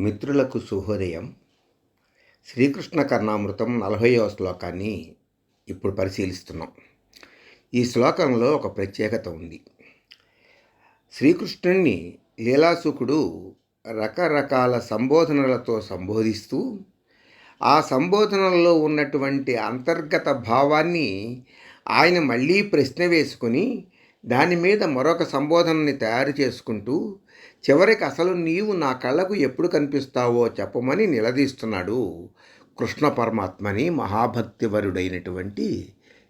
మిత్రులకు శుభోదయం. శ్రీకృష్ణ కర్ణామృతం 40వ శ్లోకాన్ని ఇప్పుడు పరిశీలిస్తున్నాం. ఈ శ్లోకంలో ఒక ప్రత్యేకత ఉంది. శ్రీకృష్ణుణ్ణి లీలాసుకుడు రకరకాల సంబోధనలతో సంబోధిస్తూ ఆ సంబోధనల్లో ఉన్నటువంటి అంతర్గత భావాన్ని ఆయన మళ్ళీ ప్రశ్న వేసుకుని దాని మీద మరొక సంబోధనని తయారు చేసుకుంటూ చివరికి అసలు నీవు నా కళ్ళకు ఎప్పుడు కనిపిస్తావో చెప్పమని నిలదీస్తున్నాడు కృష్ణ పరమాత్మని మహాభక్తివరుడైనటువంటి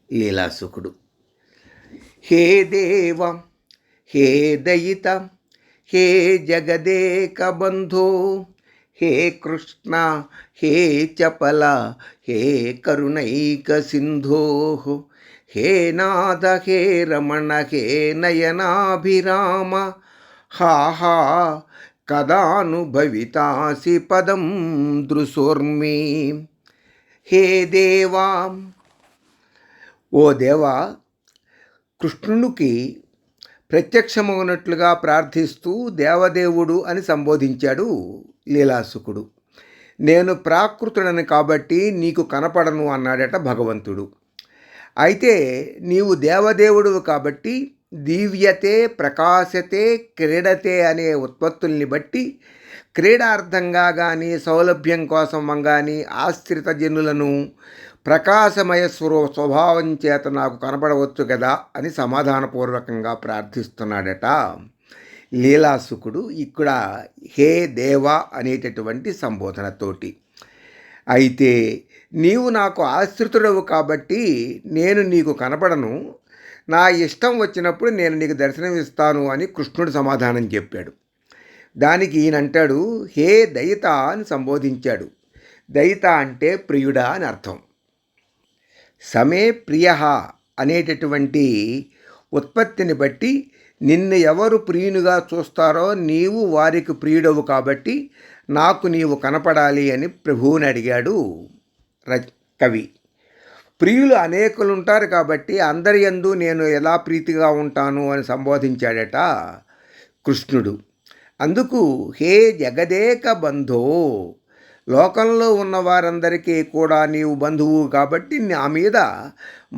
లీలాసుకుడు. హే దేవ, హే దయిత, హే జగదేక బంధో, హే కృష్ణ, హే చపల, హే కరుణైక సింధో, హే నాథ, హే రమణ, హే నయనాభిరామ, హా హా కదానుభవితాసి పదం దృశోర్మి. హే దేవా, ఓ దేవా, కృష్ణునికి ప్రత్యక్షమవునట్లుగా ప్రార్థిస్తూ దేవదేవుడు అని సంబోధించాడు లీలాసుకుడు. నేను ప్రాకృతుడని కాబట్టి నీకు కనపడను అన్నాడట భగవంతుడు. అయితే నీవు దేవదేవుడు కాబట్టి దివ్యతే, ప్రకాశతే, క్రీడతే అనే ఉత్పత్తుల్ని బట్టి క్రీడార్థంగా కానీ సౌలభ్యం కోసం కానీ ఆశ్రిత జనులను ప్రకాశమయ స్వభావం చేత నాకు కనపడవచ్చు కదా అని సమాధానపూర్వకంగా ప్రార్థిస్తున్నాడట లీలాసుకుడు ఇక్కడ హే దేవా అనేటటువంటి సంబోధనతోటి. అయితే నీవు నాకు ఆశ్రితుడవు కాబట్టి నేను నీకు కనపడను, నా ఇష్టం వచ్చినప్పుడు నేను నీకు దర్శనమిస్తాను అని కృష్ణుడు సమాధానం చెప్పాడు. దానికి ఈయనంటాడు హే దయిత అని సంబోధించాడు. దయిత అంటే ప్రియుడా అని అర్థం. సమే ప్రియ అనేటటువంటి ఉత్పత్తిని బట్టి నిన్ను ఎవరు ప్రియునిగా చూస్తారో నీవు వారికి ప్రియుడవు కాబట్టి నాకు నీవు కనపడాలి అని ప్రభువుని అడిగాడు కవి. ప్రియులు అనేకులు ఉంటారు కాబట్టి అందరి యందు నేను ఎలా ప్రీతిగా ఉంటాను అని సంబోధించాడట కృష్ణుడు. అందుకు హే జగదేక బంధో, లోకంలో ఉన్న వారందరికీ కూడా నీవు బంధువు కాబట్టి నా మీద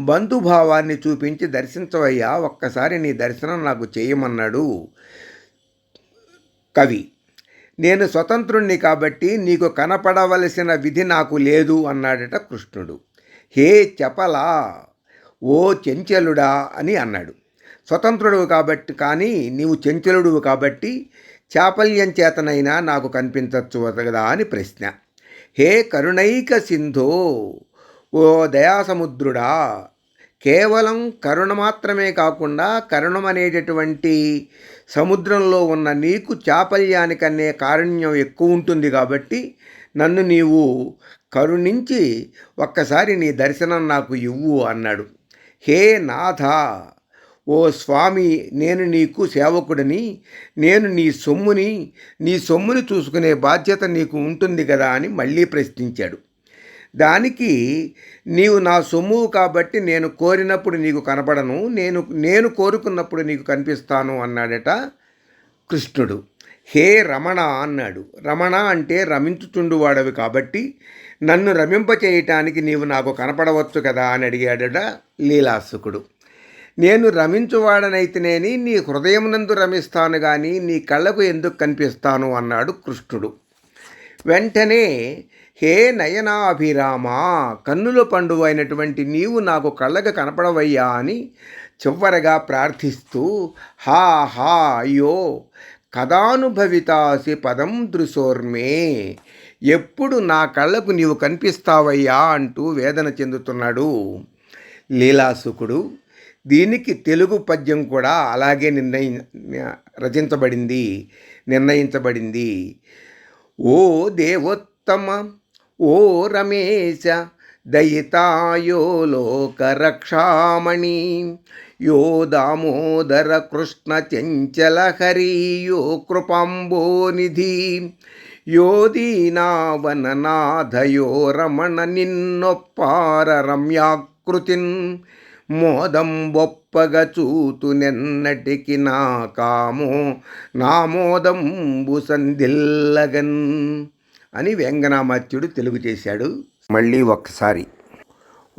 బంధుభావాన్ని చూపించి దర్శించవయ్యా, ఒక్కసారి నీ దర్శనం నాకు చేయమన్నాడు కవి. నేను స్వతంత్రుణ్ణి కాబట్టి నీకు కనపడవలసిన విధి నాకు లేదు అన్నాడట కృష్ణుడు. హే చపలా, ఓ చెంచలుడా అని అన్నాడు. స్వతంత్రుడు కాబట్టి కానీ నీవు చెంచలుడు కాబట్టి చాపల్యం చేతనైనా నాకు కనిపించచ్చు కదా అని ప్రశ్న. హే కరుణైక సింధో, ఓ దయాసముద్రుడా, కేవలం కరుణ మాత్రమే కాకుండా కరుణం అనేటటువంటి సముద్రంలో ఉన్న నీకు చాపల్యానికనే కారుణ్యం ఎక్కువ ఉంటుంది కాబట్టి నన్ను నీవు కరుణించి ఒక్కసారి నీ దర్శనం నాకు ఇవ్వు అన్నాడు. హే నాథ, ఓ స్వామి, నేను నీకు సేవకుడిని, నేను నీ సొమ్ముని చూసుకునే బాధ్యత నీకు ఉంటుంది కదా అని మళ్ళీ ప్రశ్నించాడు. దానికి నీవు నా సొమ్ము కాబట్టి నేను కోరినప్పుడు నీకు కనపడను, నేను కోరుకున్నప్పుడు నీకు కనిపిస్తాను అన్నాడట కృష్ణుడు. హే రమణ అన్నాడు. రమణ అంటే రమించుచుండువాడవి కాబట్టి నన్ను రమింపచేయటానికి నీవు నాకు కనపడవచ్చు కదా అని అడిగాడట లీలాసుకుడు. నేను రమించువాడనైతేనేని నీ హృదయమునందు రమిస్తాను కానీ నీ కళ్ళకు ఎందుకు కనిపిస్తాను అన్నాడు కృష్ణుడు. వెంటనే హే నయనాభిరామ, కన్నుల పండుగ అయినటువంటి నీవు నాకు కళ్ళకు కనపడవయ్యా అని చివరగా ప్రార్థిస్తూ హా హా అయ్యో కదానుభవితాసి పదం దృశోర్మే, ఎప్పుడు నా కళ్ళకు నీవు కనిపిస్తావయ్యా అంటూ వేదన చెందుతున్నాడు లీలాసుకుడు. దీనికి తెలుగు పద్యం కూడా అలాగే నిర్ణయించబడింది. ఓ దేవోత్తమ, ఓ రమేశ, దయితాయో లోకరక్షామణి, యో దామోదర కృష్ణ చంచల హరి, యో కృపాంబోనిధి, యో దీనావననాథ, యో రమణ నిన్నొప్పార రమ్యాకృతిన్, మోదం బొప్పగ చూతునెన్నటికి నా మోదంబు సందిల్లగన్ అని వెంగనామాత్యుడు తెలుగు చేశాడు. మళ్ళీ ఒక్కసారి.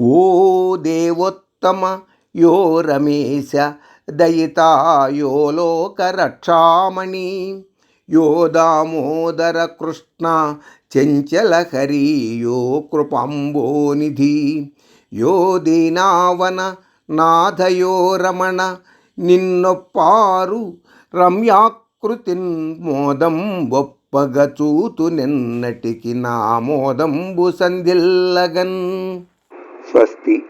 ఓ దేవోత్తమ యో రమేశ దయితా యో లోకరక్షామణి యో దామోదర కృష్ణ చెంచల హరి యో కృపాంబోనిధి యో దీనావన నాథయో రమణ నిన్నొప్పారు రమ్యాకృతిన్ మోదం బొప్పగ చూతునెన్నటికి నా మోదంబు సందిల్లగన్. స్వస్తి.